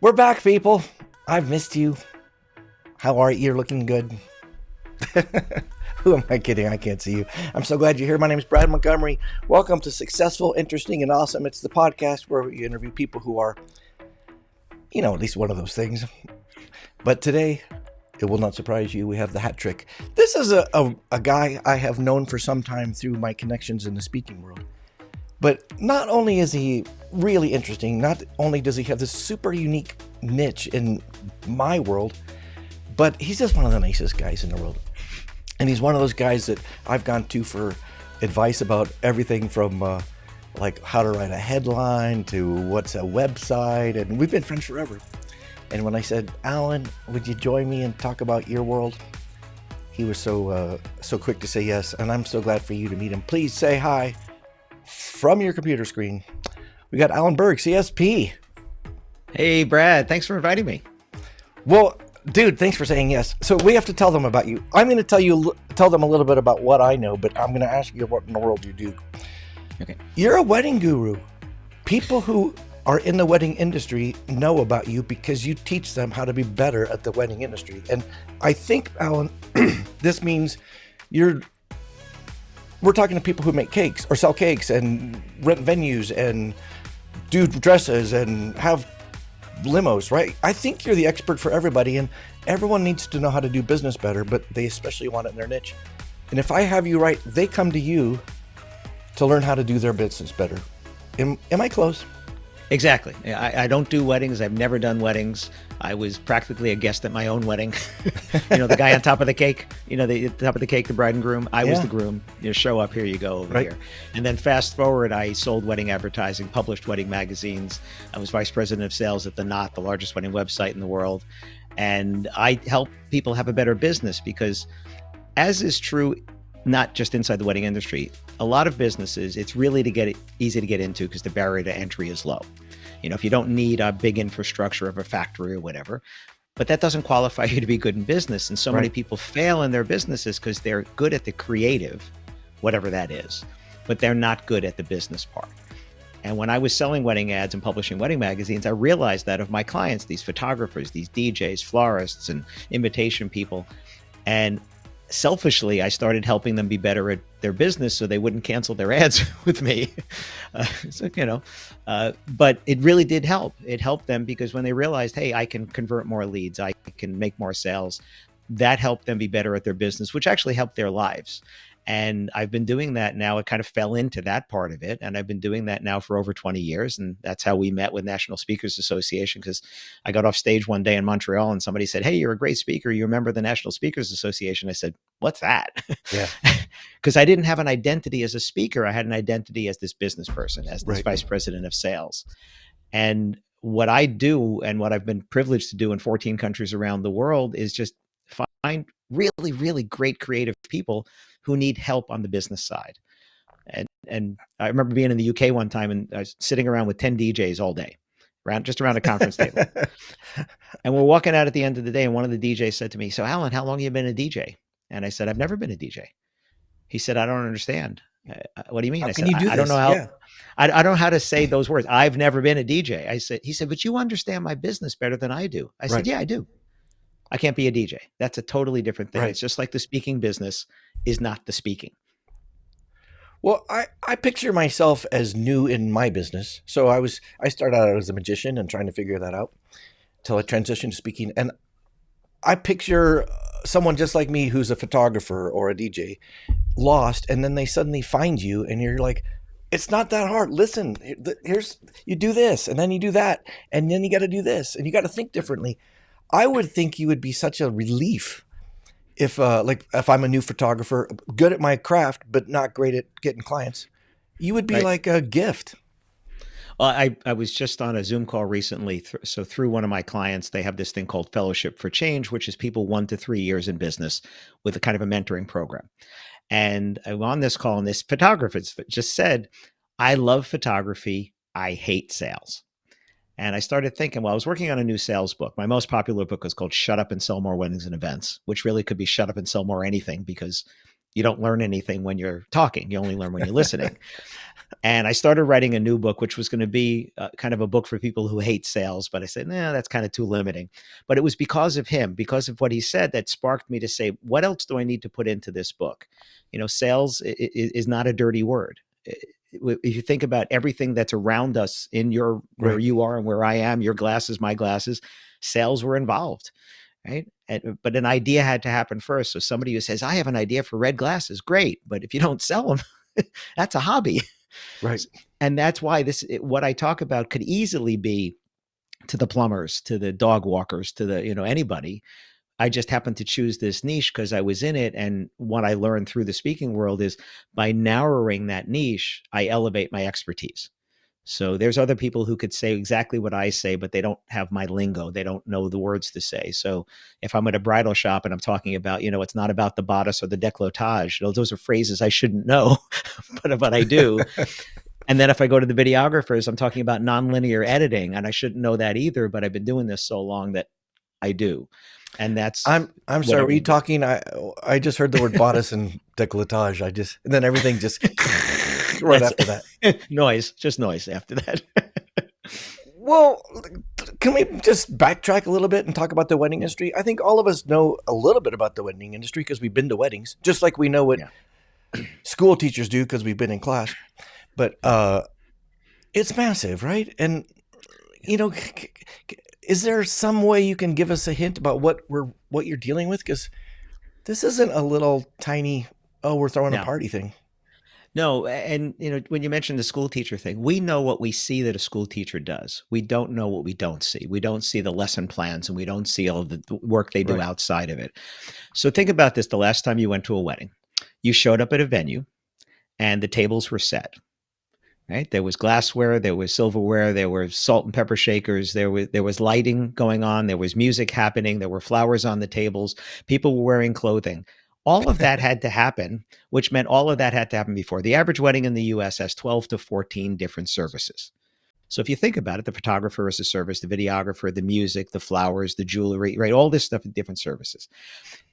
We're back, people. I've missed you. How are you? You're looking good. Who am I kidding? I can't see you. I'm so glad you're here. My name is Brad Montgomery. Welcome to Successful, Interesting, and Awesome. It's the podcast where we interview people who are, at least one of those things. But today, it will not surprise you. We have the hat trick. This is a guy I have known for some time through my connections in the speaking world. But not only is he really interesting, not only does he have this super unique niche in my world, but he's just one of the nicest guys in the world. And he's one of those guys that I've gone to for advice about everything from like how to write a headline to what's a website. And we've been friends forever. And when I said, Alan, would you join me and talk about your world? He was so quick to say yes. And I'm so glad for you to meet him. Please say hi from your computer screen. We got Alan Berg, CSP. Hey, Brad, thanks for inviting me. Well, dude, thanks for saying yes. So we have to tell them about you. I'm going to tell them a little bit about what I know, but I'm going to ask you what in the world you do. Okay. You're a wedding guru. People who are in the wedding industry know about you because you teach them how to be better at the wedding industry. And I think, Alan, this means we're talking to people who make cakes or sell cakes and rent venues and do dresses and have limos, right? I think you're the expert for everybody, and everyone needs to know how to do business better, but they especially want it in their niche. And if I have you right, they come to you to learn how to do their business better. Am I close? Exactly. I don't do weddings. I've never done weddings. I was practically a guest at my own wedding. The guy on top of the cake, the top of the cake, the bride and groom. I was the groom. Show up, here you go over here. And then fast forward, I sold wedding advertising, published wedding magazines. I was vice president of sales at The Knot, the largest wedding website in the world. And I help people have a better business because, as is true, not just inside the wedding industry, a lot of businesses, it's really easy to get into because the barrier to entry is low. If you don't need a big infrastructure of a factory or whatever, but that doesn't qualify you to be good in business. And so many people fail in their businesses because they're good at the creative, whatever that is, but they're not good at the business part. And when I was selling wedding ads and publishing wedding magazines, I realized that of my clients, these photographers, these DJs, florists, and invitation people, and selfishly, I started helping them be better at their business so they wouldn't cancel their ads with me. But it really did help. It helped them because when they realized, hey, I can convert more leads, I can make more sales, that helped them be better at their business, which actually helped their lives. And I've been doing that now. It kind of fell into that part of it. And I've been doing that now for over 20 years. And that's how we met with National Speakers Association, because I got off stage one day in Montreal and somebody said, hey, you're a great speaker. You remember the National Speakers Association? I said, what's that? Yeah. Because I didn't have an identity as a speaker. I had an identity as this business person, as this vice president of sales. And what I do and what I've been privileged to do in 14 countries around the world is just find really, really great creative people who need help on the business side. And I remember being in the UK one time and I was sitting around with 10 DJs all day, just around a conference table. And we're walking out at the end of the day, and one of the DJs said to me, so Alan, how long have you been a DJ? And I said, I've never been a DJ. He said, I don't understand. What do you mean? How I can said, you do I don't this? know how. Yeah. I don't know how to say those words. I've never been a DJ. He said, but you understand my business better than I do. I said, yeah, I do. I can't be a DJ. That's a totally different thing. It's just like the speaking business is not the speaking. Well, I picture myself as new in my business. So I started out as a magician and trying to figure that out till I transitioned to speaking. And I picture someone just like me who's a photographer or a DJ lost, and then they suddenly find you and you're like, it's not that hard. Listen, you do this and then you do that and then you got to do this and you got to think differently. I would think you would be such a relief if I'm a new photographer, good at my craft, but not great at getting clients. You would be like a gift. Well, I was just on a Zoom call recently. So through one of my clients, they have this thing called Fellowship for Change, which is people 1 to 3 years in business with a kind of a mentoring program. And I'm on this call, and this photographer just said, I love photography. I hate sales. And I started thinking, well, I was working on a new sales book. My most popular book is called Shut Up and Sell More Weddings and Events, which really could be Shut Up and Sell More Anything, because you don't learn anything when you're talking. You only learn when you're listening. And I started writing a new book, which was going to be kind of a book for people who hate sales. But I said, nah, that's kind of too limiting. But it was because of him, because of what he said, that sparked me to say, what else do I need to put into this book? Sales is not a dirty word. If you think about everything that's around us in where Right. you are and where I am, your glasses, my glasses, sales were involved. Right. But an idea had to happen first. So somebody who says, I have an idea for red glasses, great. But if you don't sell them, that's a hobby. Right. And that's why what I talk about could easily be to the plumbers, to the dog walkers, to the, anybody. I just happened to choose this niche because I was in it. And what I learned through the speaking world is by narrowing that niche, I elevate my expertise. So there's other people who could say exactly what I say, but they don't have my lingo. They don't know the words to say. So if I'm at a bridal shop and I'm talking about, it's not about the bodice or the décolletage, those are phrases I shouldn't know, but I do. And then if I go to the videographers, I'm talking about nonlinear editing, and I shouldn't know that either, but I've been doing this so long that I do. And that's I'm sorry. Were you talking? I just heard the word bodice and décolletage. And then everything just right after that. Noise, just noise after that. Well, can we just backtrack a little bit and talk about the wedding industry? I think all of us know a little bit about the wedding industry because we've been to weddings, just like we know what school teachers do because we've been in class. But it's massive, right? And is there some way you can give us a hint about what you're dealing with? Because this isn't a little tiny, we're throwing a party thing. No, and when you mentioned the school teacher thing, we know what we see that a school teacher does. We don't know what we don't see. We don't see the lesson plans, and we don't see all of the work they do outside of it. So think about this: the last time you went to a wedding, you showed up at a venue, and the tables were set. Right? There was glassware, there was silverware, there were salt and pepper shakers, there was lighting going on, there was music happening, there were flowers on the tables, people were wearing clothing. All of that had to happen, which meant all of that had to happen before. The average wedding in the US has 12 to 14 different services. So if you think about it, the photographer is a service, the videographer, the music, the flowers, the jewelry, right? All this stuff in different services.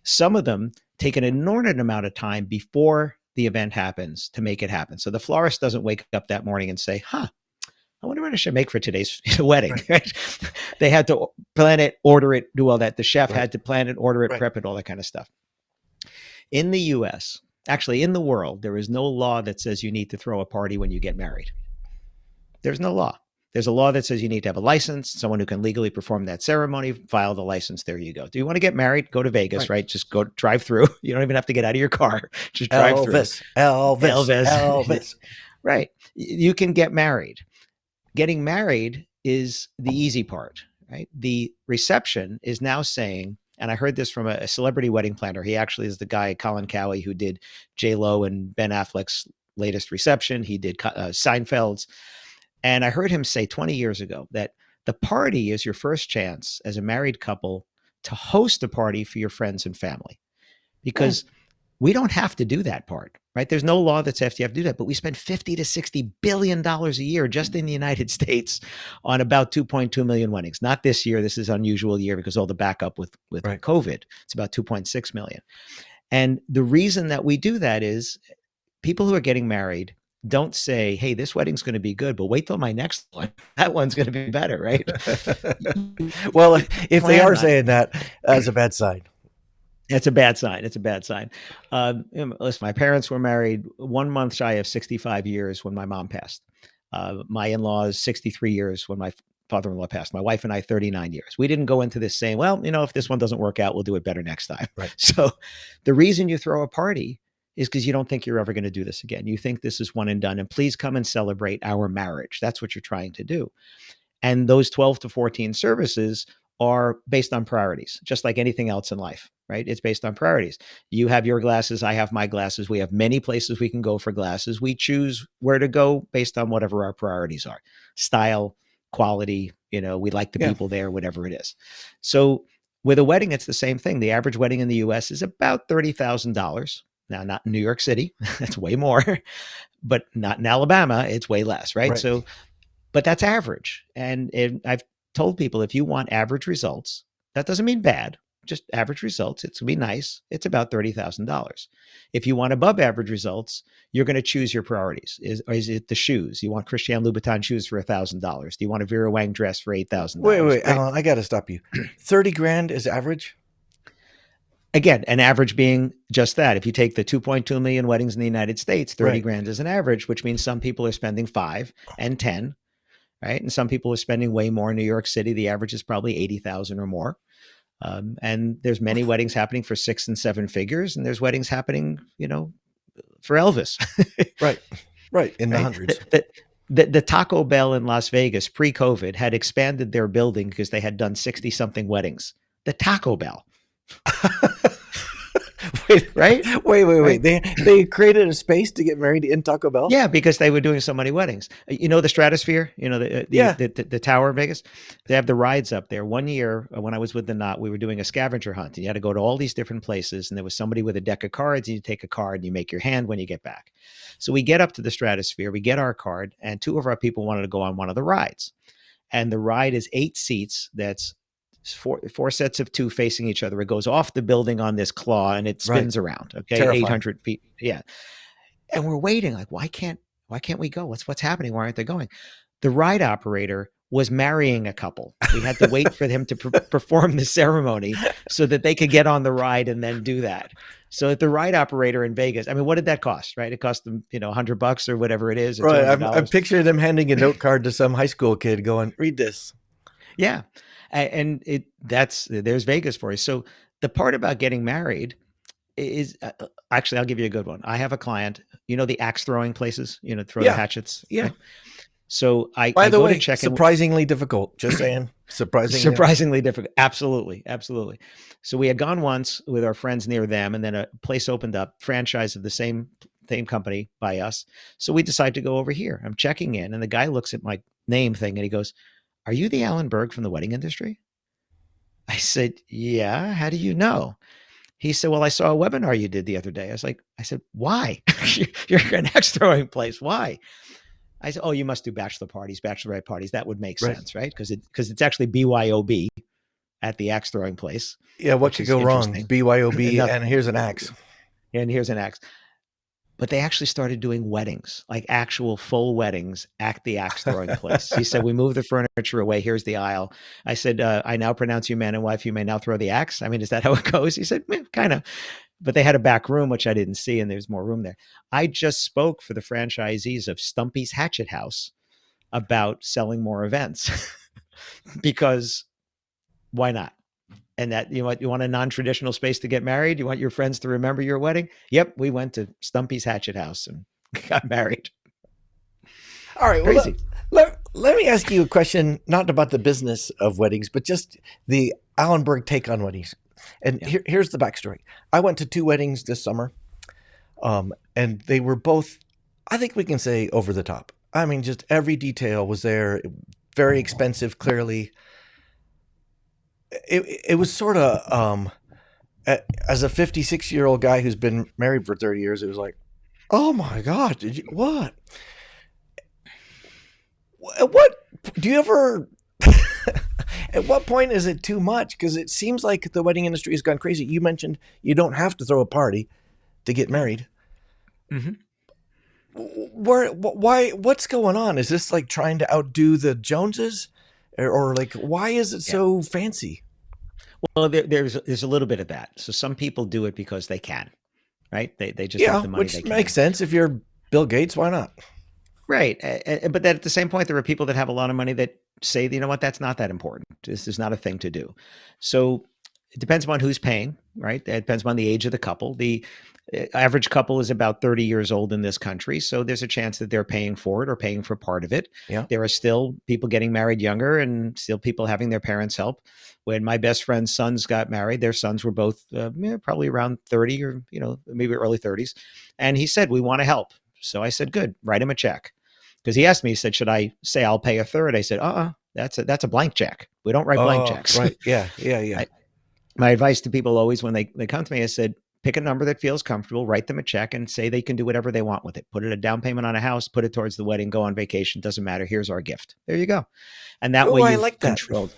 Some of them take an inordinate amount of time before the event happens to make it happen. So the florist doesn't wake up that morning and say, I wonder what I should make for today's wedding. Right? They had to plan it, order it, do all that. The chef had to plan it, order it, prep it, all that kind of stuff. In the US, actually in the world, there is no law that says you need to throw a party when you get married. There's no law. There's a law that says you need to have a license, someone who can legally perform that ceremony, file the license. There you go. Do you want to get married? Go to Vegas, right? Just go drive through. You don't even have to get out of your car. Just drive through. Elvis. Right. You can get married. Getting married is the easy part, right? The reception is now saying, and I heard this from a celebrity wedding planner. He actually is the guy, Colin Cowie, who did J-Lo and Ben Affleck's latest reception. He did Seinfeld's. And I heard him say 20 years ago that the party is your first chance as a married couple to host a party for your friends and family, because we don't have to do that part, right? There's no law that says you have to do that, but we spend $50 to $60 billion a year just in the United States on about 2.2 million weddings. Not this year. This is an unusual year because all the backup with COVID. It's about 2.6 million. And the reason that we do that is people who are getting married don't say, hey, this wedding's going to be good, but wait till my next one. That one's going to be better, right? Well, if they are saying that, that's a bad sign. It's a bad sign. It's a bad sign. Listen, my parents were married 1 month shy of 65 years when my mom passed. My in-laws, 63 years when my father-in-law passed. My wife and I, 39 years. We didn't go into this saying, well, if this one doesn't work out, we'll do it better next time. Right. So the reason you throw a party is because you don't think you're ever going to do this again. You think this is one and done, and please come and celebrate our marriage. That's what you're trying to do. And those 12 to 14 services are based on priorities, just like anything else in life, right? It's based on priorities. You have your glasses, I have my glasses. We have many places we can go for glasses. We choose where to go based on whatever our priorities are. Style, quality, we like the people there, whatever it is. So with a wedding, it's the same thing. The average wedding in the US is about $30,000. Now, not in New York City, that's way more, but not in Alabama, it's way less, right? So, but that's average. And I've told people, if you want average results, that doesn't mean bad. just average results, it's going to be nice. It's about $30,000. If you want above average results, you're going to choose your priorities. Is it the shoes? You want Christian Louboutin shoes for $1,000? Do you want a Vera Wang dress for $8,000? Wait, Right? Alan, I got to stop you. 30 grand is average? Again, an average being just that. If you take the 2.2 million weddings in the United States, 30 Right. grand is an average, which means some people are spending 5 and 10, right? And some people are spending way more. In New York City, the average is probably 80,000 or more. And there's many weddings happening for 6 and 7 figures, and there's weddings happening, for Elvis. Right. Right. In the Right? hundreds. The Taco Bell in Las Vegas pre-COVID had expanded their building because they had done 60 something weddings. The Taco Bell. Wait, right? Wait. They created a space to get married in Taco Bell? Yeah, because they were doing so many weddings. The Stratosphere, the tower in Vegas, they have the rides up there. One year when I was with the Knot, we were doing a scavenger hunt. And you had to go to all these different places, and there was somebody with a deck of cards, and you take a card and you make your hand when you get back. So we get up to the Stratosphere, we get our card, and 2 of our people wanted to go on one of the rides. And the ride is 8 seats. That's four sets of 2 facing each other. It goes off the building on this claw and it spins around. Okay. Terrifying. 800 feet. Yeah. And we're waiting like, why can't we go? What's happening? Why aren't they going? The ride operator was marrying a couple. We had to wait for him to perform the ceremony so that they could get on the ride and then do that. So at the ride operator in Vegas, I mean, what did that cost? Right? It cost them, $100 or whatever it is. Right. I'm picturing them handing a note card to some high school kid going, read this. Yeah. And there's Vegas for you. So the part about getting married is actually, I'll give you a good one. I have a client, the axe throwing places, throw the hatchets. Yeah. Right? So By the way, to check surprisingly difficult. Just saying, surprisingly difficult. Absolutely. So we had gone once with our friends near them, and then a place opened up, franchise of the same company by us. So we decided to go over here. I'm checking in, and the guy looks at my name thing, and he goes, "Are you the Alan Berg from the wedding industry?" I said, "Yeah. How do you know?" He said, "Well, I saw a webinar you did the other day." I said, "Why? You're an axe throwing place. Why?" I said, "Oh, you must do bachelorette parties. That would make sense, right? Because it's actually BYOB at the axe throwing place." Yeah, what could go wrong? BYOB, and here's an axe. And here's an axe. But they actually started doing weddings, like actual full weddings at the axe throwing place. He said, "We moved the furniture away. Here's the aisle." I said, "I now pronounce you man and wife. You may now throw the axe." I mean, is that how it goes? He said, "Kind of." But they had a back room, which I didn't see, and there's more room there. I just spoke for the franchisees of Stumpy's Hatchet House about selling more events because why not? And that you want a non-traditional space to get married? You want your friends to remember your wedding? Yep, we went to Stumpy's Hatchet House and got married. All right, crazy. Well, let me ask you a question, not about the business of weddings, but just the Alan Berg take on weddings. And here's the backstory. I went to 2 weddings this summer, and they were both, I think we can say, over the top. I mean, just every detail was there, very expensive, clearly. It was sort of, as a 56-year-old guy who's been married for 30 years, it was like, oh my God, what? What do you ever, at what point is it too much? Because it seems like the wedding industry has gone crazy. You mentioned you don't have to throw a party to get married. Mm-hmm. Why, what's going on? Is this like trying to outdo the Joneses? Or like, why is it so fancy? Well, there's a little bit of that. So some people do it because they can, right? They just have the money. Which makes sense. If you're Bill Gates, why not? Right. But then at the same point, there are people that have a lot of money that say, you know what, that's not that important. This is not a thing to do. So it depends upon who's paying, right? It depends upon the age of the couple. The average couple is about 30 years old in this country. So there's a chance that they're paying for it or paying for part of it. Yeah. There are still people getting married younger and still people having their parents help. When my best friend's sons got married, their sons were both probably around 30 or, maybe early 30s. And he said, "We want to help." So I said, "Good, write him a check." Because he asked me, he said, "Should I say I'll pay a third?" I said, that's a blank check. We don't write blank checks. Right. Yeah. My advice to people always when they come to me, I said, pick a number that feels comfortable, write them a check and say they can do whatever they want with it. Put it a down payment on a house, put it towards the wedding, go on vacation. Doesn't matter. Here's our gift. There you go. And that way I you've like that. controlled.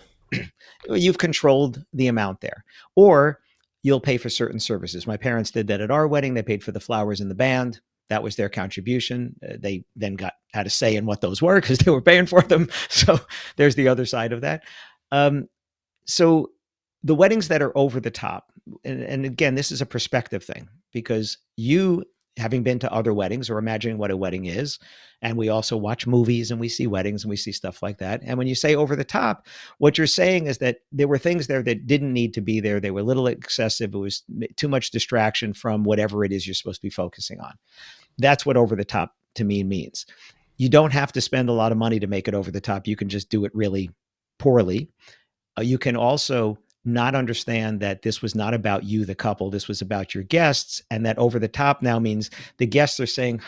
you've controlled the amount there. Or you'll pay for certain services. My parents did that at our wedding. They paid for the flowers and the band. That was their contribution. They then had a say in what those were because they were paying for them. So there's the other side of that. So the weddings that are over the top, and again, this is a perspective thing because you, having been to other weddings or imagining what a wedding is, and we also watch movies and we see weddings and we see stuff like that. And when you say over the top, what you're saying is that there were things there that didn't need to be there. They were a little excessive. It was too much distraction from whatever it is you're supposed to be focusing on. That's what over the top to me means. You don't have to spend a lot of money to make it over the top. You can just do it really poorly. You can also not understand that this was not about you, the couple. This was about your guests. And that over the top now means the guests are saying,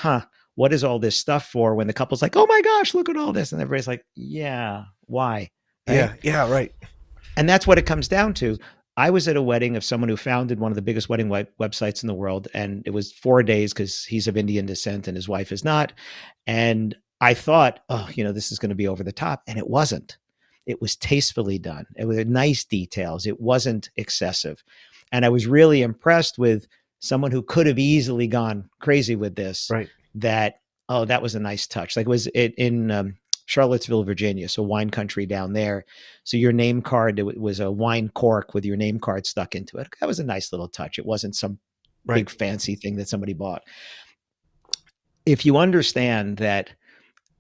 what is all this stuff for? When the couple's like, oh my gosh, look at all this. And everybody's like, yeah, why? Right? Yeah, right. And that's what it comes down to. I was at a wedding of someone who founded one of the biggest wedding websites in the world. And it was 4 days because he's of Indian descent and his wife is not. And I thought, this is going to be over the top. And it wasn't. It was tastefully done. It was nice details. It wasn't excessive. And I was really impressed with someone who could have easily gone crazy with this. Right. That was a nice touch. Like it was in Charlottesville, Virginia, so wine country down there. So your name card, it was a wine cork with your name card stuck into it. That was a nice little touch. It wasn't some big fancy thing that somebody bought. If you understand that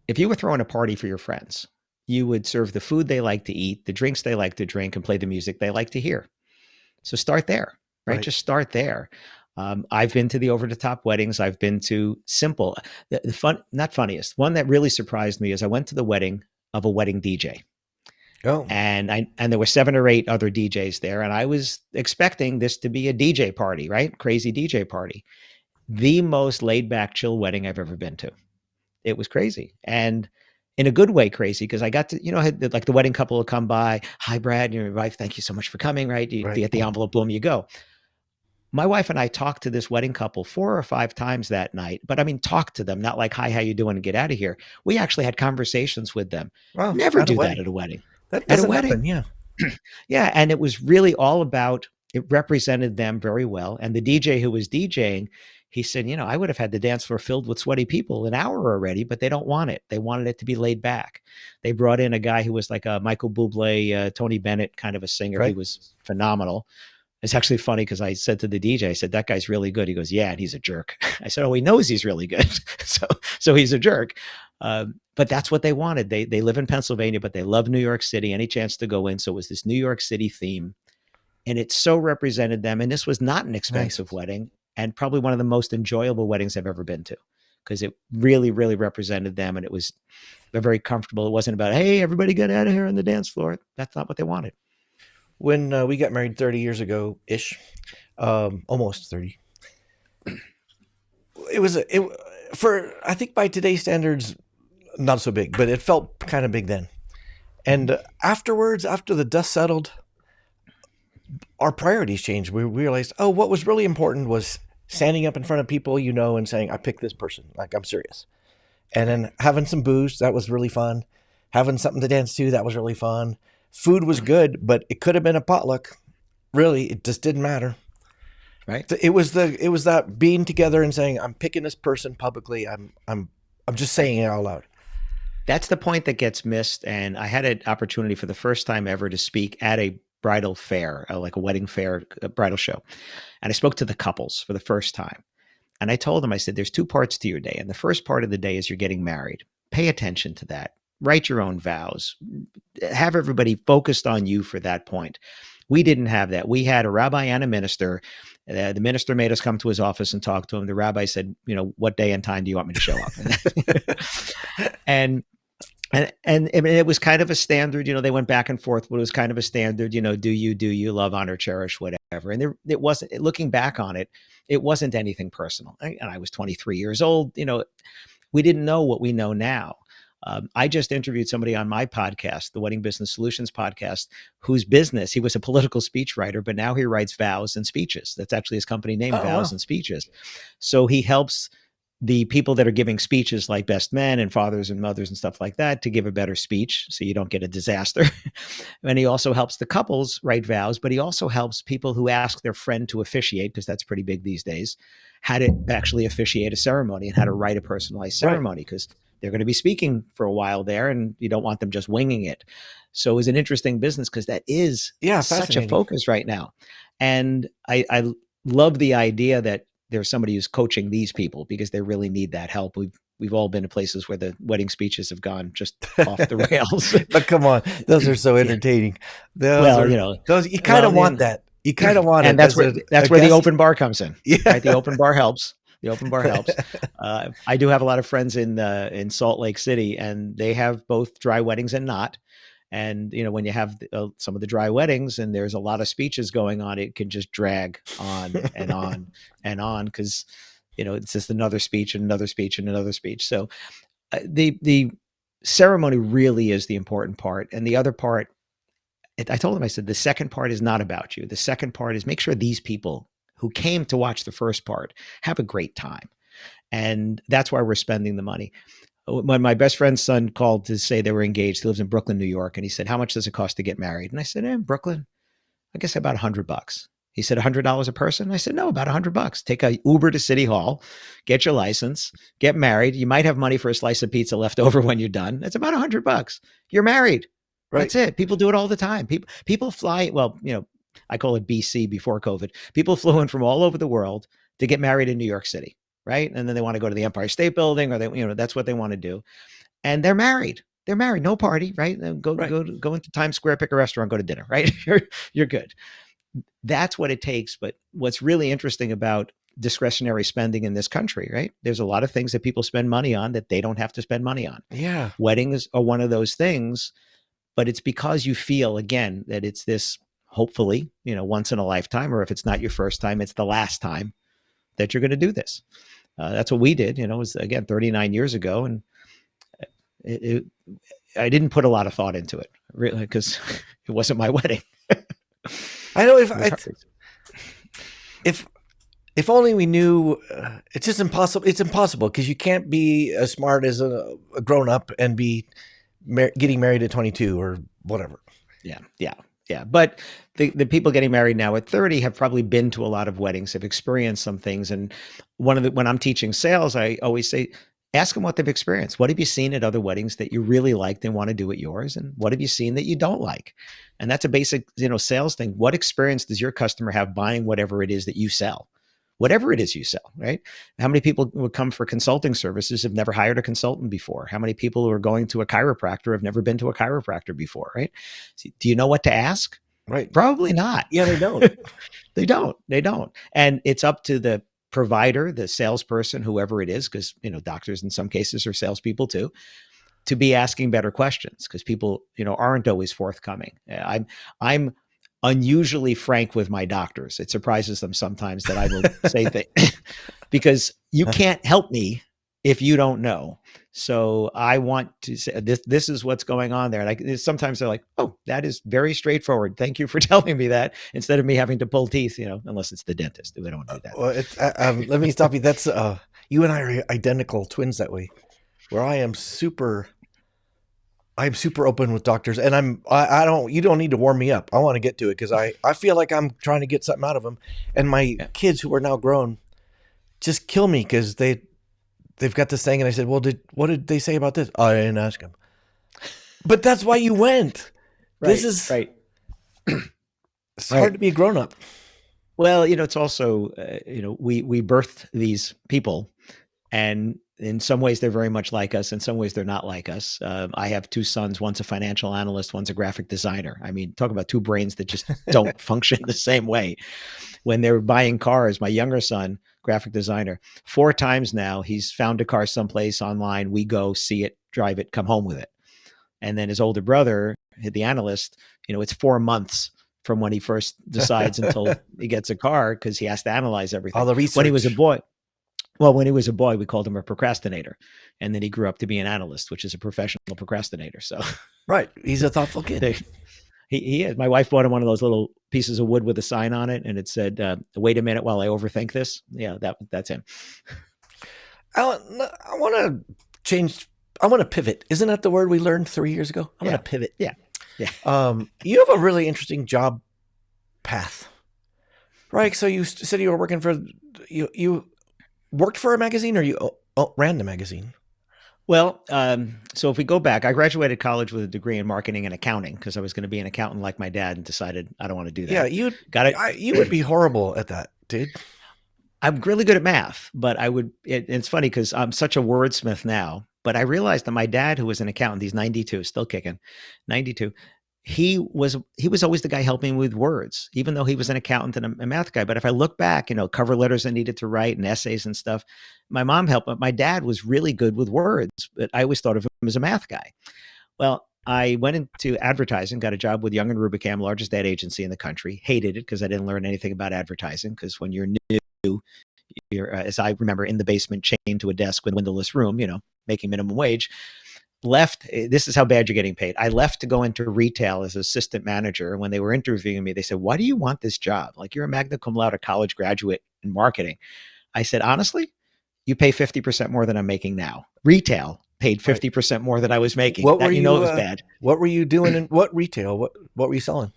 if you were throwing a party for your friends, you would serve the food they like to eat, the drinks they like to drink, and play the music they like to hear. So start there, right? Just start there. I've been to the over-the-top weddings. I've been to simple, the fun, not funniest. One that really surprised me is I went to the wedding of a wedding DJ. Oh. And there were 7 or 8 other DJs there. And I was expecting this to be a DJ party, right? Crazy DJ party. The most laid-back, chill wedding I've ever been to. It was crazy. And in a good way, crazy, because I got to, had, like the wedding couple will come by. Hi, Brad, your wife. Thank you so much for coming. Right? You get the envelope, boom, you go. My wife and I talked to this wedding couple 4 or 5 times that night, but I mean, talk to them, not like, hi, how you doing? And get out of here. We actually had conversations with them. Wow, never do that at a wedding. That doesn't happen, yeah. Yeah, and it was really all about, it represented them very well. And the DJ who was DJing, he said, I would have had the dance floor filled with sweaty people an hour already, but they don't want it. They wanted it to be laid back. They brought in a guy who was like a Michael Bublé, Tony Bennett kind of a singer. He was phenomenal. It's actually funny because I said to the DJ, I said, that guy's really good. He goes, yeah, and he's a jerk. I said, oh, he knows he's really good. so he's a jerk. But that's what they wanted. They live in Pennsylvania, but they love New York City, any chance to go in. So it was this New York City theme. And it so represented them. And this was not an expensive wedding, and probably one of the most enjoyable weddings I've ever been to, because it really, really represented them. And it was very comfortable. It wasn't about, hey, everybody get out of here on the dance floor. That's not what they wanted. When we got married 30 years ago-ish, almost 30, I think by today's standards, not so big, but it felt kind of big then. And afterwards, after the dust settled, our priorities changed. We realized, what was really important was standing up in front of people, and saying, I picked this person, like I'm serious. And then having some booze, that was really fun. Having something to dance to, that was really fun. Food was good, but it could have been a potluck. Really, it just didn't matter. Right. It was that being together and saying, I'm picking this person publicly. I'm just saying it out loud. That's the point that gets missed. And I had an opportunity for the first time ever to speak at a bridal fair, like a wedding fair, a bridal show. And I spoke to the couples for the first time. And I told them, I said, there's 2 parts to your day. And the first part of the day is you're getting married. Pay attention to that. Write your own vows. Have everybody focused on you for that point. We didn't have that. We had a rabbi and a minister. The minister made us come to his office and talk to him. The rabbi said, what day and time do you want me to show up? and it was kind of a standard, they went back and forth, but it was kind of a standard, do you love, honor, cherish, whatever. And it wasn't, looking back on it, it wasn't anything personal. And I was 23 years old. We didn't know what we know now. I just interviewed somebody on my podcast, the Wedding Business Solutions podcast, whose business, he was a political speechwriter, but now he writes vows and speeches. That's actually his company name, Vows and Speeches. So he helps the people that are giving speeches like best men and fathers and mothers and stuff like that to give a better speech so you don't get a disaster. And he also helps the couples write vows, but he also helps people who ask their friend to officiate, because that's pretty big these days, how to actually officiate a ceremony and how to write a personalized Right. ceremony, because they're going to be speaking for a while there and you don't want them just winging it. So it was an interesting business because that is Yeah, such a fascinating. focus right now. And I love the idea that there's somebody who's coaching these people because they really need that help. We've all been to places where the wedding speeches have gone just off the rails. But come on, those are so Yeah. entertaining. Those Well, are those you kind of want that. You kind of want and it as a that's where the guest. open bar comes in, Yeah. right? The open bar helps. The open bar helps. I do have a lot of friends in Salt Lake City, and they have both dry weddings and not. And when you have some of the dry weddings and there's a lot of speeches going on, it can just drag on and on and on because it's just another speech and another speech and another speech. So the ceremony really is the important part, and the other part, I told him, I said, the second part is not about you. The second part is make sure these people who came to watch the first part have a great time. And that's why we're spending the money. When my best friend's son called to say they were engaged, he lives in Brooklyn, New York, and he said, "How much does it cost to get married?" And I said, "In Brooklyn, I guess about $100." He said, $100 a person? I said, "No, about $100. Take a Uber to City Hall, get your license, get married. You might have money for a slice of pizza left over when you're done. It's about $100. You're married. Right. That's it. People do it all the time. People fly. Well, I call it BC, before COVID. People flew in from all over the world to get married in New York City, right? And then they want to go to the Empire State Building, or that's what they want to do. And they're married. They're married. No party, right? Right. Go into Times Square, pick a restaurant, go to dinner, right? You're good. That's what it takes. But what's really interesting about discretionary spending in this country, right? There's a lot of things that people spend money on that they don't have to spend money on. Yeah. Weddings are one of those things, but it's because you feel, again, that it's this, hopefully, once in a lifetime, or if it's not your first time, it's the last time that you're going to do this. That's what we did. It was, again, 39 years ago, and it, I didn't put a lot of thought into it, really, because it wasn't my wedding. I know if only we knew. It's just impossible. It's impossible because you can't be as smart as a grown up and be getting married at 22 or whatever. Yeah. But the people getting married now at 30 have probably been to a lot of weddings, have experienced some things. And when I'm teaching sales, I always say, ask them what they've experienced. What have you seen at other weddings that you really liked and want to do at yours? And what have you seen that you don't like? And that's a basic, sales thing. What experience does your customer have buying whatever it is that you sell? Whatever it is you sell, right? How many people would come for consulting services have never hired a consultant before? How many people who are going to a chiropractor have never been to a chiropractor before, right? So, do you know what to ask? Right. Probably not. Yeah, they don't. They don't. And it's up to the provider, the salesperson, whoever it is, because, doctors in some cases are salespeople too, to be asking better questions, because people, aren't always forthcoming. I'm unusually frank with my doctors. It surprises them sometimes that I will say things because you can't help me if you don't know. So I want to say this is what's going on there. And sometimes they're like, "Oh, that is very straightforward. Thank you for telling me that," instead of me having to pull teeth, unless it's the dentist. They don't do that. Well, let me stop you. That's you and I are identical twins that way, where I'm super open with doctors, and I don't. You don't need to warm me up. I want to get to it because I feel like I'm trying to get something out of them, and my kids who are now grown just kill me because they've got this thing, and I said, "Well, what did they say about this?" Oh, I didn't ask them. But that's why you went. Right, This is right. It's hard to be a grown up. Well, it's also, we birthed these people, and in some ways they're very much like us. In some ways they're not like us. I have two sons. One's a financial analyst. One's a graphic designer. I mean, talk about two brains that just don't function the same way. When they're buying cars, my younger son, graphic designer, 4 times now, he's found a car someplace online. We go see it, drive it, come home with it. And then his older brother, the analyst, it's 4 months from when he first decides until he gets a car, because he has to analyze everything. All the research. When he was a boy, we called him a procrastinator. And then he grew up to be an analyst, which is a professional procrastinator. So right. He's a thoughtful kid. He is. My wife bought him one of those little pieces of wood with a sign on it, and it said, "Wait a minute while I overthink this." Yeah, that's him. I want to change. I want to pivot. Isn't that the word we learned 3 years ago? I'm going Yeah. to pivot. Yeah. Yeah. You have a really interesting job path, right? So you said you were working for you worked for a magazine, or you ran the magazine? Well, so if we go back, I graduated college with a degree in marketing and accounting because I was going to be an accountant like my dad and decided I don't want to do Yeah, that. Got it. you would be horrible at that, dude. I'm really good at math, but it's funny because I'm such a wordsmith now. But I realized that my dad, who was an accountant, he's 92, still kicking, 92. He was always the guy helping me with words, even though he was an accountant and a math guy. But if I look back, cover letters I needed to write and essays and stuff, my mom helped, but my dad was really good with words. But I always thought of him as a math guy. Well, I went into advertising, got a job with Young and Rubicam, largest ad agency in the country. Hated it because I didn't learn anything about advertising. Because when you're new, you're, as I remember, in the basement, chained to a desk with a windowless room, making minimum wage. Left. This is how bad you're getting paid. I left to go into retail as assistant manager. And when they were interviewing me, they said, "Why do you want this job? Like, you're a magna cum laude college graduate in marketing." I said, "Honestly, you pay 50% more than I'm making now. Retail paid 50% more than I was making." What That were it you? was bad. What were you doing in what retail? What were you selling?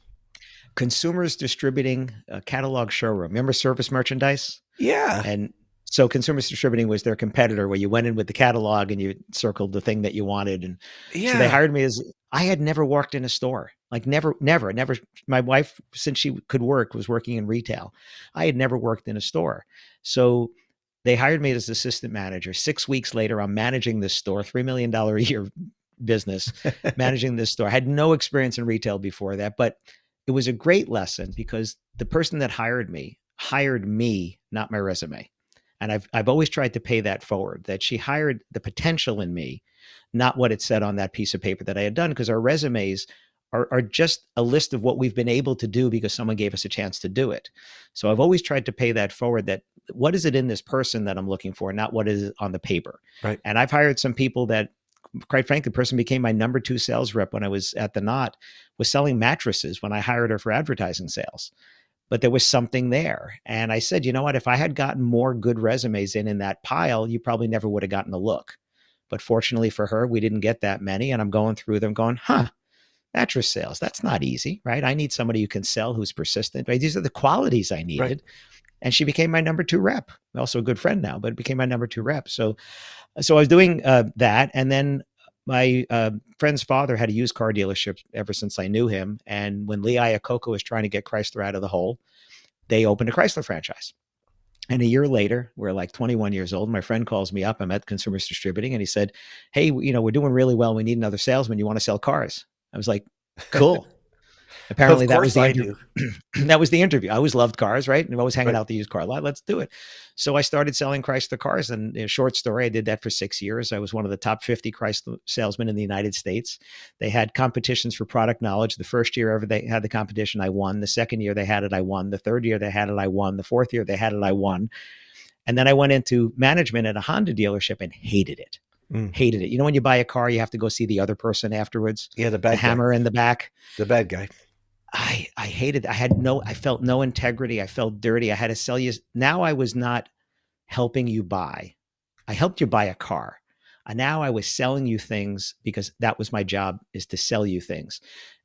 Consumers distributing a catalog showroom. Remember Service Merchandise? Yeah, And so Consumers Distributing was their competitor, where you went in with the catalog and you circled the thing that you wanted. And so they yeah. hired me as I had never worked in a store, like never. My wife, since she could work, was working in retail. I had never worked in a store. So they hired me as assistant manager. 6 weeks later, I'm managing this store, $3 million a year business, managing this store. I had no experience in retail before that, but it was a great lesson because the person that hired me, not my resume. And I've always tried to pay that forward, that she hired the potential in me, not what it said on that piece of paper that I had done, because our resumes are just a list of what we've been able to do because someone gave us a chance to do it. So I've always tried to pay that forward, that what is it in this person that I'm looking for, not what is on the paper. Right. And I've hired some people that, quite frankly, the person became my number 2 sales rep when I was at the Knot, was selling mattresses when I hired her for advertising sales. But there was something there. And I said, you know what, if I had gotten more good resumes in that pile, you probably never would have gotten a look. But fortunately for her, we didn't get that many. And I'm going through them going, mattress sales, that's not easy, right? I need somebody who can sell, who's persistent, right? These are the qualities I needed. Right. And she became my number 2 rep. Also a good friend now, but became my number 2 rep. So I was doing that. And then my friend's father had a used car dealership ever since I knew him. And when Lee Iacocca was trying to get Chrysler out of the hole, they opened a Chrysler franchise. And a year later, we're like 21 years old. My friend calls me up. I'm at Consumers Distributing. And he said, "Hey, we're doing really well. We need another salesman. You want to sell cars?" I was like, cool. Apparently Of that was course the I interview. do. That was the interview. I always loved cars, right? And I was hanging Right. out the used car lot. Let's do it. So I started selling Chrysler cars. And in a short story, I did that for 6 years. I was one of the top 50 Chrysler salesmen in the United States. They had competitions for product knowledge. The first year ever they had the competition, I won. The second year they had it, I won. The third year they had it, I won. The fourth year they had it, I won. And then I went into management at a Honda dealership and hated it. Mm. Hated it. When you buy a car, you have to go see the other person afterwards. Yeah, the The bad guy. hammer in the back. The bad guy. I hated it. I felt no integrity. I felt dirty. I had to sell you. Now I was not helping you buy. I helped you buy a car. And now I was selling you things because that was my job, is to sell you things.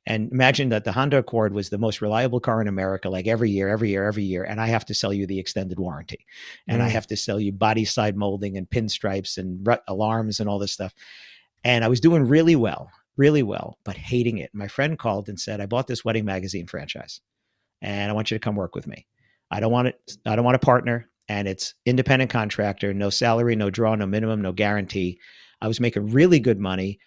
And imagine that the Honda Accord was the most reliable car in America, like every year. And I have to sell you the extended warranty. And I have to sell you body side molding and pinstripes and alarms and all this stuff. And I was doing really well, but hating it. My friend called and said, "I bought this wedding magazine franchise and I want you to come work with me. I don't want it. I don't want a partner. And it's independent contractor, no salary, no draw, no minimum, no guarantee." I was making really good money.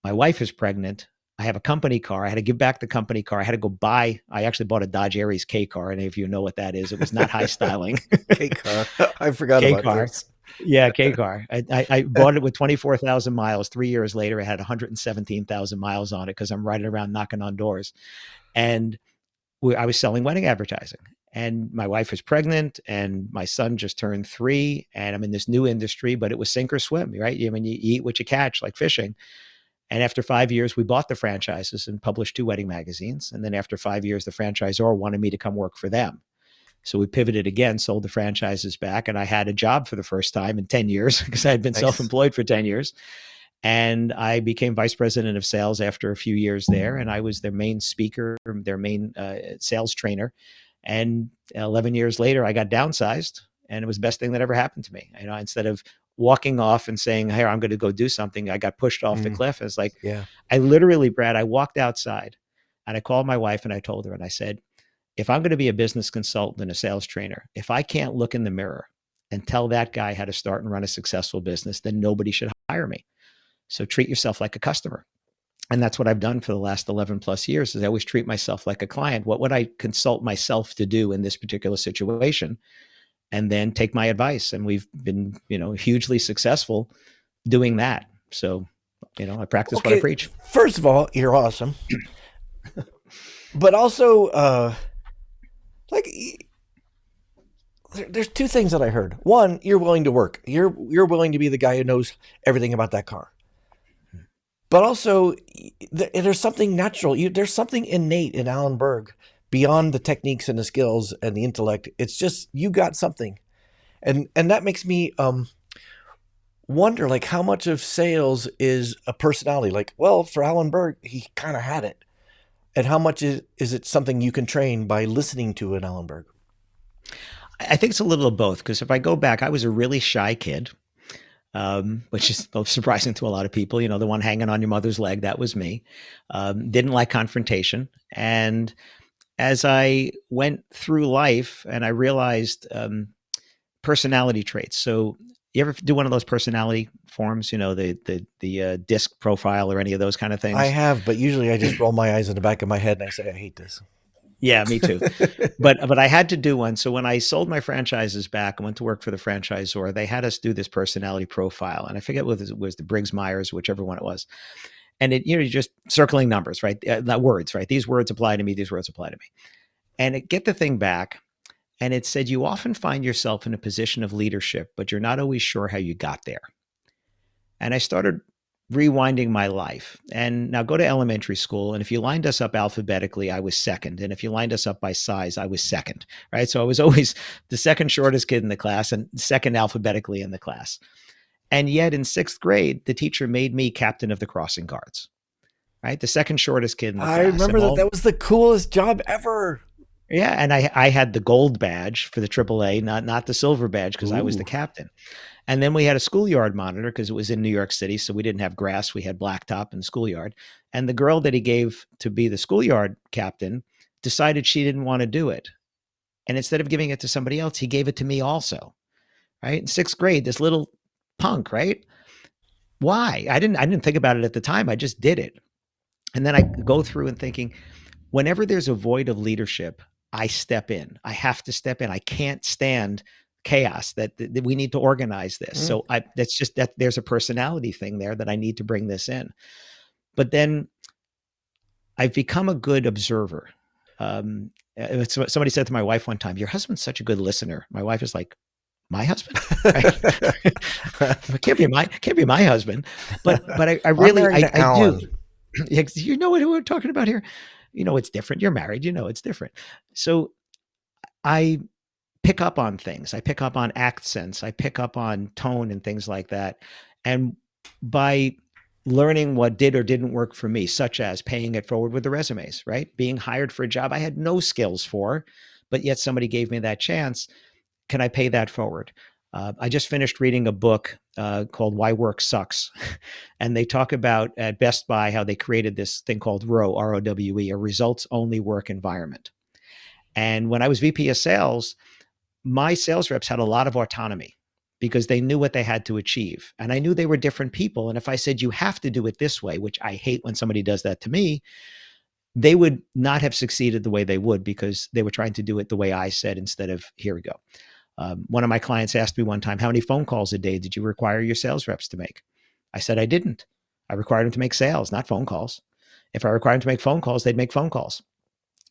My wife is pregnant. I have a company car. I had to give back the company car. I had to go buy. I actually bought a Dodge Aries K car. Any of you know what that is? It was not high styling. K car. I forgot K about car. this. Yeah, K car. I bought it with 24,000 miles. 3 years later, it had 117,000 miles on it because I'm riding around knocking on doors. And I was selling wedding advertising. And my wife is pregnant and my son just turned 3. And I'm in this new industry, but it was sink or swim, right? You eat what you catch, like fishing. And after 5 years, we bought the franchises and published 2 wedding magazines. And then after 5 years, the franchisor wanted me to come work for them. So we pivoted again, sold the franchises back, and I had a job for the first time in 10 years because I had been Nice. self-employed for 10 years. And I became vice president of sales after a few years there. And I was their main speaker, their main sales trainer. And 11 years later, I got downsized, and it was the best thing that ever happened to me. Instead of walking off and saying, "Hey, I'm going to go do something," I got pushed off the cliff. It's like, Yeah. I literally, Brad, I walked outside and I called my wife and I told her, and I said, if I'm going to be a business consultant and a sales trainer, if I can't look in the mirror and tell that guy how to start and run a successful business, then nobody should hire me. So treat yourself like a customer. And that's what I've done for the last 11 plus years is I always treat myself like a client. What would I consult myself to do in this particular situation? And then take my advice. And we've been, hugely successful doing that. So, I practice what I preach. First of all, you're awesome. But also, there's two things that I heard. One, you're willing to work. You're willing to be the guy who knows everything about that car. But also, there's something natural. There's something innate in Alan Berg beyond the techniques and the skills and the intellect. It's just you got something, and that makes me wonder, like, how much of sales is a personality. Like, well, for Alan Berg, he kind of had it, and how much is it something you can train by listening to an Alan Berg? I think it's a little of both, because if I go back, I was a really shy kid. Which is surprising to a lot of people. The one hanging on your mother's leg, that was me. Didn't like confrontation. And as I went through life and I realized personality traits. So you ever do one of those personality forms, the disc profile or any of those kind of things? I have, but usually I just roll my eyes in the back of my head and I say, I hate this. Yeah, me too. But I had to do one. So when I sold my franchises back and went to work for the franchisor, they had us do this personality profile. And I forget whether it was the Briggs Myers, whichever one it was. And you're just circling numbers, right? Not words, right? These words apply to me. These words apply to me. And get the thing back. And it said, you often find yourself in a position of leadership, but you're not always sure how you got there. And I started rewinding my life. And now go to elementary school. And if you lined us up alphabetically, I was second. And if you lined us up by size, I was second, right? So I was always the second shortest kid in the class and second alphabetically in the class. And yet in sixth grade, the teacher made me captain of the crossing guards, right? The second shortest kid in the class. I remember that was the coolest job ever. Yeah. And I had the gold badge for the AAA, not the silver badge, because I was the captain. And then we had a schoolyard monitor because it was in New York City. So we didn't have grass. We had blacktop in the schoolyard. And the girl that he gave to be the schoolyard captain decided she didn't want to do it. And instead of giving it to somebody else, he gave it to me also, right? In sixth grade, this little punk, right? Why? I didn't think about it at the time. I just did it. And then I go through and thinking, whenever there's a void of leadership, I step in. I have to step in. I can't stand chaos, that we need to organize this. So that's just that there's a personality thing there that I need to bring this in. But then I've become a good observer. Somebody said to my wife one time, your husband's such a good listener. My wife is like, my husband? It can't be my husband. But I really, I do. You know what we're talking about here? It's different. You're married, it's different. So I pick up on things. I pick up on accents. I pick up on tone and things like that. And by learning what did or didn't work for me, such as paying it forward with the resumes, right? Being hired for a job I had no skills for, but yet somebody gave me that chance. Can I pay that forward? I just finished reading a book called Why Work Sucks. And they talk about at Best Buy how they created this thing called ROWE, ROWE, a results only work environment. And when I was VP of sales, my sales reps had a lot of autonomy because they knew what they had to achieve. And I knew they were different people. And if I said, you have to do it this way, which I hate when somebody does that to me, they would not have succeeded the way they would because they were trying to do it the way I said instead of, here we go. One of my clients asked me one time, how many phone calls a day did you require your sales reps to make? I said, I didn't. I required them to make sales, not phone calls. If I required them to make phone calls, they'd make phone calls.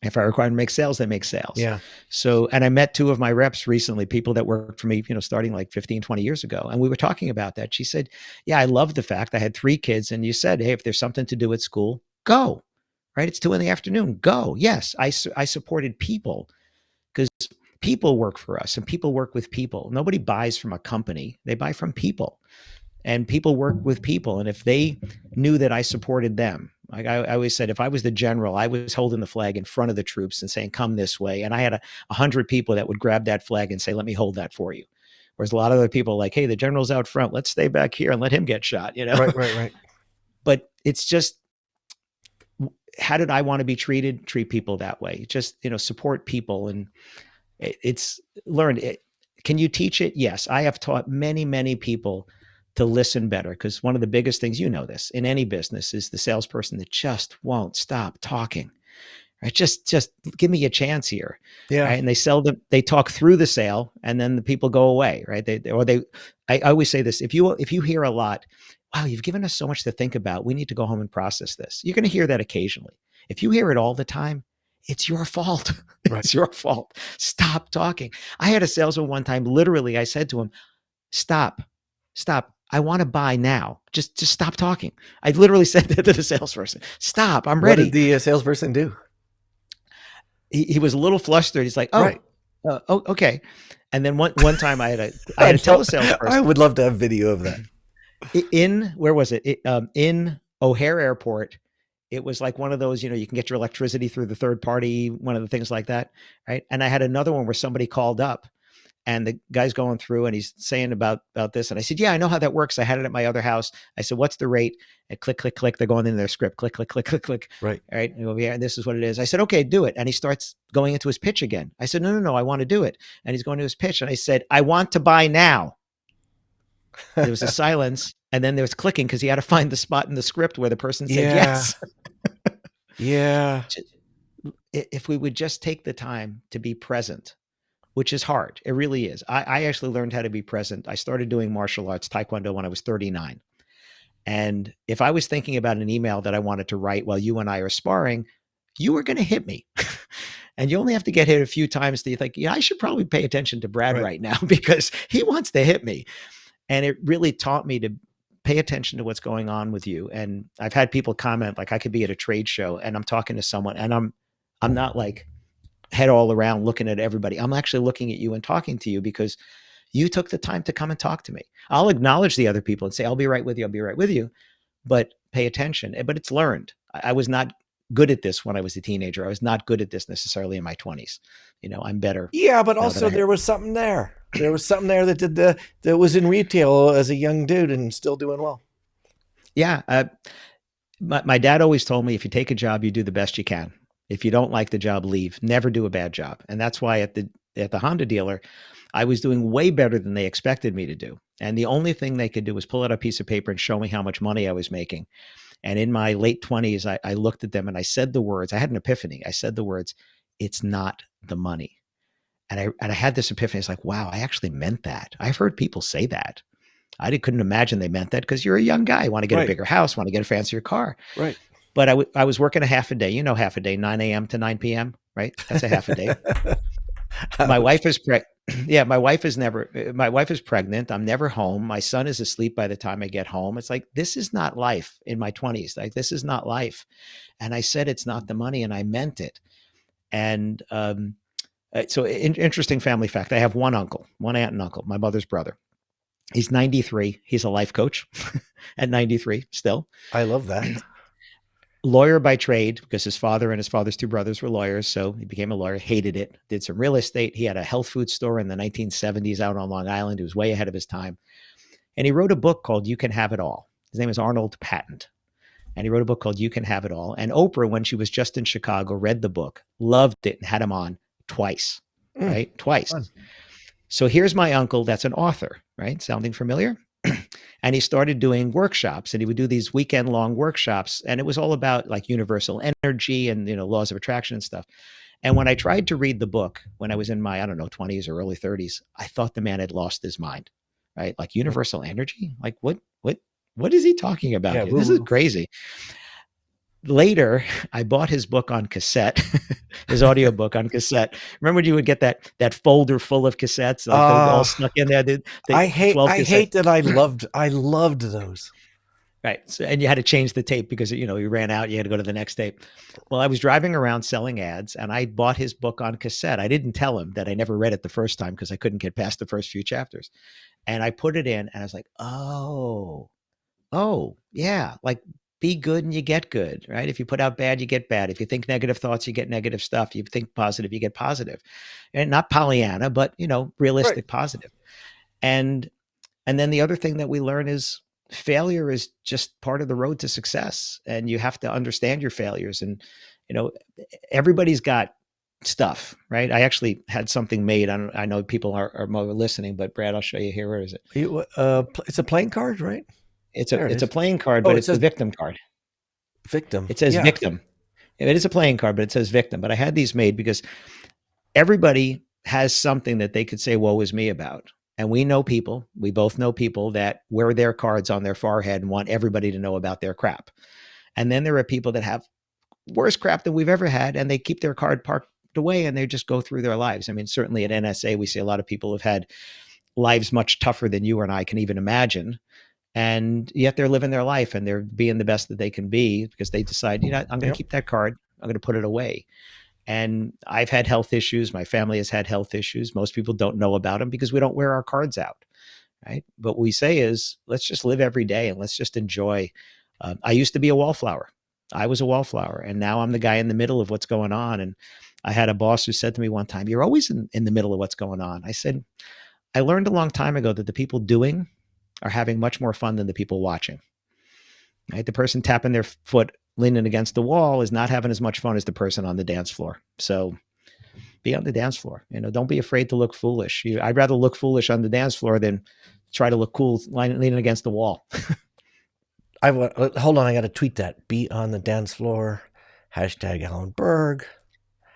If I require them to make sales, they make sales. Yeah. So, and I met two of my reps recently, people that worked for me, starting like 15, 20 years ago. And we were talking about that. She said, yeah, I love the fact I had 3 kids. And you said, hey, if there's something to do at school, go, right? It's 2 PM, go. Yes. I supported people because people work for us and people work with people. Nobody buys from a company. They buy from people, and people work with people. And if they knew that I supported them, like I always said, if I was the general, I was holding the flag in front of the troops and saying, come this way. And I had 100 people that would grab that flag and say, let me hold that for you. Whereas a lot of other people are like, hey, the general's out front, let's stay back here and let him get shot, you know? Right. But it's just, how did I want to be treated? Treat people that way. Just, support people. And it's learned. Can you teach it? Yes. I have taught many, many people to listen better, because one of the biggest things, this in any business, is the salesperson that just won't stop talking. Right? Just give me a chance here. Yeah. Right? And they talk through the sale, and then the people go away. Right? I always say this: if you hear a lot, wow, you've given us so much to think about, we need to go home and process this. You're going to hear that occasionally. If you hear it all the time, it's your fault. Right. It's your fault. Stop talking. I had a salesman one time, literally, I said to him, stop. I want to buy now. Just stop talking. I literally said that to the salesperson. Stop. I'm ready. What did the salesperson do? He was a little flustered. He's like, oh, right. Okay. And then one time I had to tell the salesperson. I would love to have video of that. Where was it? In O'Hare Airport. It was like one of those, you can get your electricity through the third party, one of the things like that. Right. And I had another one where somebody called up, and the guy's going through and he's saying about this. And I said, yeah, I know how that works. I had it at my other house. I said, what's the rate? And click, click, click. They're going in their script. Click, click, click, click, click. Right. All right. And go, yeah, and this is what it is. I said, okay, do it. And he starts going into his pitch again. I said, no, I want to do it. And he's going to his pitch. And I said, I want to buy now. There was a silence. And then there was clicking, because he had to find the spot in the script where the person said yes. Yeah. If we would just take the time to be present, which is hard. It really is. I actually learned how to be present. I started doing martial arts, Taekwondo, when I was 39. And if I was thinking about an email that I wanted to write while you and I are sparring, you were going to hit me. And you only have to get hit a few times to think, I should probably pay attention to Brad right now, because he wants to hit me. And it really taught me to pay attention to what's going on with you. And I've had people comment, like, I could be at a trade show and I'm talking to someone, and I'm not like head all around looking at everybody. I'm actually looking at you and talking to you because you took the time to come and talk to me. I'll acknowledge the other people and say, I'll be right with you, but pay attention. But it's learned. I was not good at this when I was a teenager. I was not good at this necessarily in my 20s. I'm better. Yeah, but also there was something there. There was something there that was in retail as a young dude and still doing well. Yeah. My dad always told me, if you take a job, you do the best you can. If you don't like the job, leave. Never do a bad job. And that's why at the Honda dealer, I was doing way better than they expected me to do. And the only thing they could do was pull out a piece of paper and show me how much money I was making. And in my late 20s, I looked at them and I said the words, I had an epiphany. I said the words, it's not the money. And I had this epiphany. It's like, wow, I actually meant that. I've heard people say that. I couldn't imagine they meant that, because you're a young guy, want to get a bigger house, want to get a fancier car. Right. But I was working a half a day, half a day, 9 a.m. to 9 p.m., right? That's a half a day. My wife is my wife is pregnant. I'm never home. My son is asleep by the time I get home. It's like, this is not life in my 20s. Like, this is not life. And I said, it's not the money, and I meant it. And so interesting family fact. I have one aunt and uncle, my mother's brother. He's 93. He's a life coach at 93 still. I love that. Lawyer by trade, because his father and his father's two brothers were lawyers. So he became a lawyer, hated it, did some real estate. He had a health food store in the 1970s out on Long Island. He was way ahead of his time. And he wrote a book called You Can Have It All. His name is Arnold Patent. And he wrote a book called You Can Have It All. And Oprah, when she was just in Chicago, read the book, loved it, and had him on twice, right? Twice. Fun. So here's my uncle that's an author, right? Sounding familiar? And he started doing workshops, and he would do these weekend-long workshops, and it was all about like universal energy and laws of attraction and stuff. And when I tried to read the book when I was in my 20s or early 30s, I thought the man had lost his mind, right? Like, universal energy, like what is he talking about? Yeah, this is crazy. Later, I bought his book on cassette, his audio book on cassette. Remember when you would get that folder full of cassettes, like all snuck in there? I hate that I loved those. Right. So, and you had to change the tape because, you ran out, you had to go to the next tape. Well, I was driving around selling ads and I bought his book on cassette. I didn't tell him that I never read it the first time because I couldn't get past the first few chapters. And I put it in and I was like, oh, yeah. Like, be good and you get good, right? If you put out bad, you get bad. If you think negative thoughts, you get negative stuff. You think positive, you get positive. And not Pollyanna, but, Right. realistic positive. And and then the other thing that we learn is failure is just part of the road to success. And you have to understand your failures. And, you know, everybody's got stuff, right? I actually had something made. I know people are more listening, but Brad, I'll show you here. Where is it? It's a playing card, right? There it It's a is. playing card, Oh, but it it's the says victim card. victim. It says Yeah. victim. It is a playing card, but it says victim. But I had these made because everybody has something that they could say, woe is me about. And we both know people that wear their cards on their forehead and want everybody to know about their crap. And then there are people that have worse crap than we've ever had, and they keep their card parked away and they just go through their lives. I mean, certainly at NSA, we see a lot of people who've had lives much tougher than you and I can even imagine. And yet they're living their life and they're being the best that they can be because they decide, I'm going to Yep. keep that card. I'm going to put it away. And I've had health issues. My family has had health issues. Most people don't know about them because we don't wear our cards out, right? But what we say is, let's just live every day and let's just enjoy. I used to be a wallflower. I was a wallflower, and now I'm the guy in the middle of what's going on. And I had a boss who said to me one time, "You're always in the middle of what's going on." I said, "I learned a long time ago that the people doing are having much more fun than the people watching. Right? The person tapping their foot, leaning against the wall, is not having as much fun as the person on the dance floor. So." Be on the dance floor. Don't be afraid to look foolish. I'd rather look foolish on the dance floor than try to look cool leaning against the wall. Hold on. I got to tweet that. Be on the dance floor. Hashtag Alan Berg.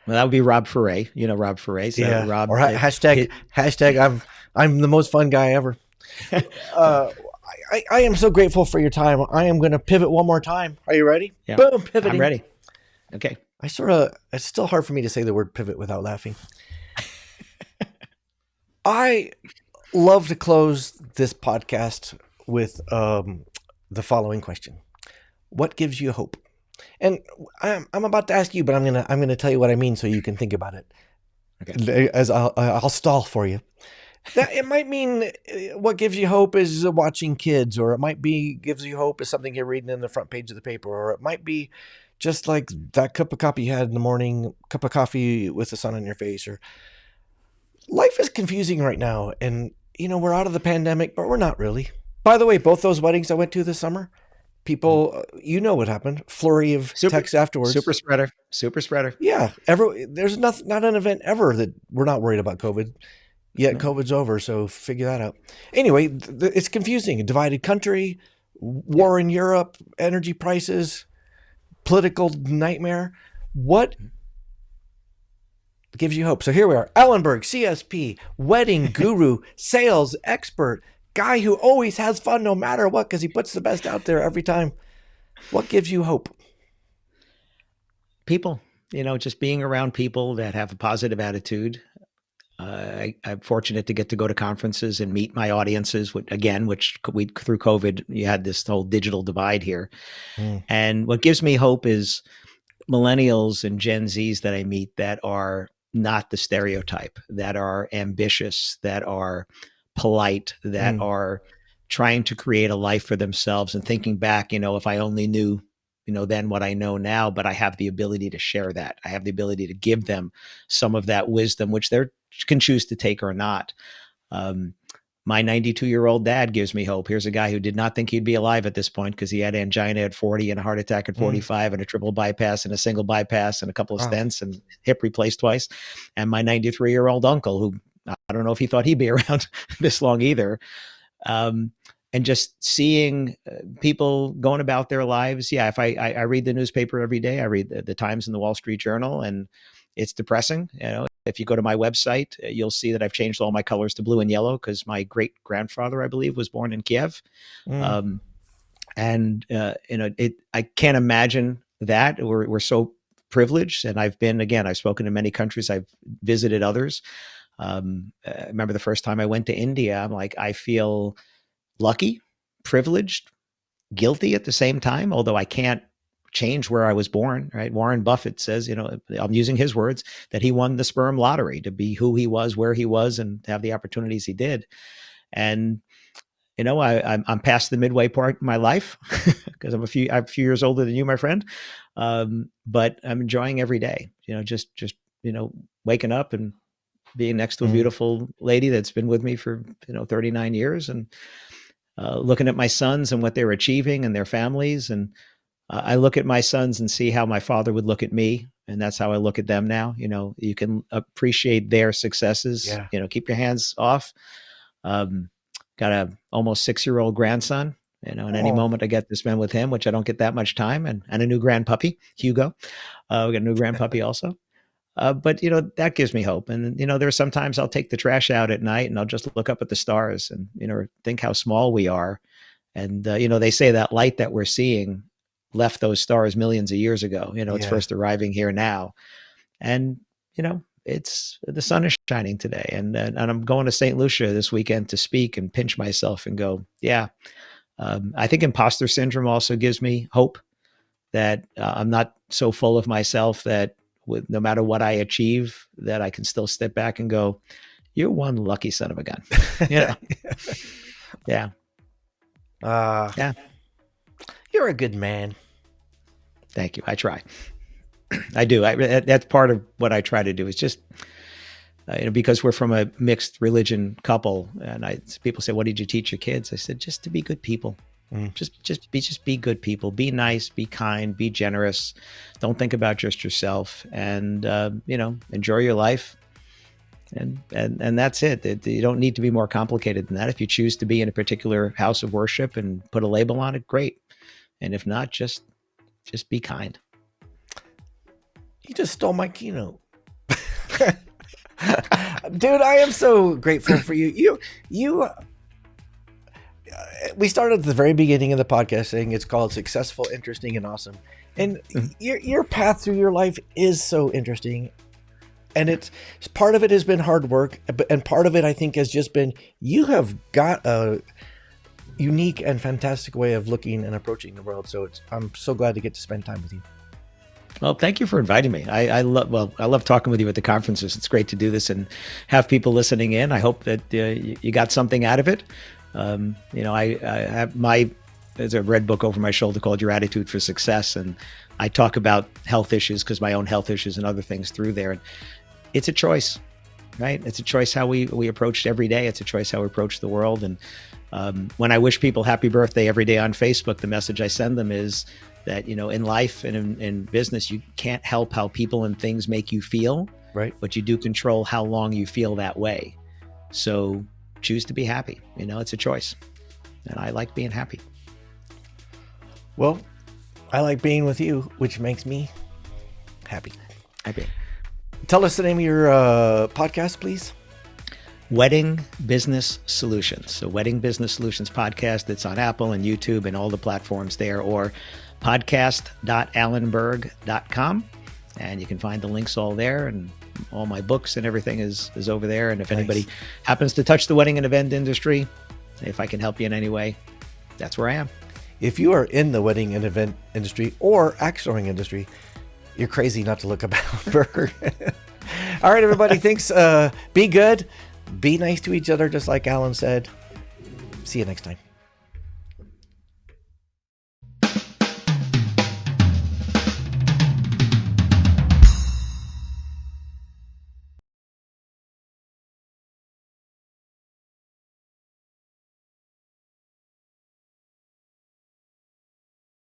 Well, that would be Rob Foray. Rob Foray. So Yeah. Rob, Or hashtag I'm the most fun guy ever. Uh, I am so grateful for your time. I am going to pivot one more time. Are you ready? yeah, Boom, I'm pivoting. ready. Okay. It's still hard for me to say the word pivot without laughing. I love to close this podcast with the following question: what gives you hope? And I'm about to ask you, but I'm gonna tell you what I mean so you can think about it. Okay. As I'll stall for you. That it might mean what gives you hope is watching kids, or it might be gives you hope is something you're reading in the front page of the paper, or it might be just like that cup of coffee you had in the morning, cup of coffee with the sun on your face. Or life is confusing right now, and we're out of the pandemic, but we're not really. By the way, both those weddings I went to this summer, people, what happened? Flurry of texts afterwards. Super spreader. Yeah, there's not an event ever that we're not worried about COVID. Yet COVID's over, so figure that out. Anyway, it's confusing. A divided country, war in Europe, energy prices, political nightmare. What gives you hope? So here we are. Alan Berg, CSP, wedding guru, sales expert, guy who always has fun no matter what because he puts the best out there every time. What gives you hope? People, just being around people that have a positive attitude. I'm fortunate to get to go to conferences and meet my audiences. Which through COVID, you had this whole digital divide here. And what gives me hope is millennials and Gen Zs that I meet that are not the stereotype, that are ambitious, that are polite, that are trying to create a life for themselves and thinking back, if I only knew, then what I know now, but I have the ability to share that. I have the ability to give them some of that wisdom, which they can choose to take or not. My 92-year-old dad gives me hope. Here's a guy who did not think he'd be alive at this point because he had angina at 40 and a heart attack at 45 and a triple bypass and a single bypass and a couple of stents and hip replaced twice. And my 93-year-old uncle, who I don't know if he thought he'd be around this long either. And just seeing people going about their lives. Yeah, if I read the newspaper every day, I read the Times and the Wall Street Journal, and it's depressing. If you go to my website, you'll see that I've changed all my colors to blue and yellow because my great grandfather, I believe, was born in Kiev. I can't imagine that. We're so privileged, and I've spoken to many countries. I've visited others. I remember the first time I went to India, I'm like, I feel lucky, privileged, guilty at the same time, although I can't change where I was born, right? Warren Buffett says, I'm using his words, that he won the sperm lottery to be who he was, where he was, and to have the opportunities he did. And I'm past the midway part of my life because I'm a few years older than you, my friend. But I'm enjoying every day. Just waking up and being next to a beautiful lady that's been with me for 39 years, and looking at my sons and what they're achieving and their families. And I look at my sons and see how my father would look at me, and that's how I look at them now. You can appreciate their successes. Yeah. Keep your hands off. Got a almost 6-year-old grandson, and any moment I get to spend with him, which I don't get that much time, and a new grandpuppy, Hugo. We got a new grandpuppy also. But that gives me hope. And there's sometimes I'll take the trash out at night and I'll just look up at the stars and think how small we are. And they say that light that we're seeing left those stars millions of years ago. It's first arriving here now. And it's the sun is shining today, and I'm going to St. Lucia this weekend to speak and pinch myself and go, yeah. I think imposter syndrome also gives me hope that I'm not so full of myself that no matter what I achieve, that I can still step back and go, you're one lucky son of a gun. Yeah. Yeah. You're a good man. Thank you. I try. I do. That's part of what I try to do is just, because we're from a mixed religion couple, and people say, what did you teach your kids? I said, just to be good people. Just be good people. Be nice, be kind, be generous. Don't think about just yourself, and, enjoy your life. And that's it. You don't need to be more complicated than that. If you choose to be in a particular house of worship and put a label on it, great. And if not, just be kind. You just stole my keynote. Dude, I am so grateful for you. We started at the very beginning of the podcast saying it's called Successful, Interesting, and Awesome. And your path through your life is so interesting. And it's part of it has been hard work, and part of it I think has just been you have got a unique and fantastic way of looking and approaching the world. So I'm so glad to get to spend time with you. Well, thank you for inviting me. I love talking with you at the conferences. It's great to do this and have people listening in. I hope that you got something out of it. I have there's a red book over my shoulder called Your Attitude for Success. And I talk about health issues because my own health issues and other things through there. And it's a choice, right? It's a choice how we approach every day. It's a choice how we approach the world. And when I wish people happy birthday every day on Facebook, the message I send them is that, in life and in business, you can't help how people and things make you feel, right? But you do control how long you feel that way. So choose to be happy. It's a choice. And I like being happy. Well, I like being with you, which makes me happy. Tell us the name of your podcast, please. Wedding Business Solutions. So Wedding Business Solutions podcast. It's on Apple and YouTube and all the platforms there, or podcast.alanberg.com. And you can find the links all there, and all my books and everything is over there. And if anybody happens to touch the wedding and event industry, if I can help you in any way, that's where I am. If you are in the wedding and event industry or axe throwing industry, you're crazy not to look up Alan Berg. All right, everybody. Thanks. Be good. Be nice to each other, just like Alan said. See you next time.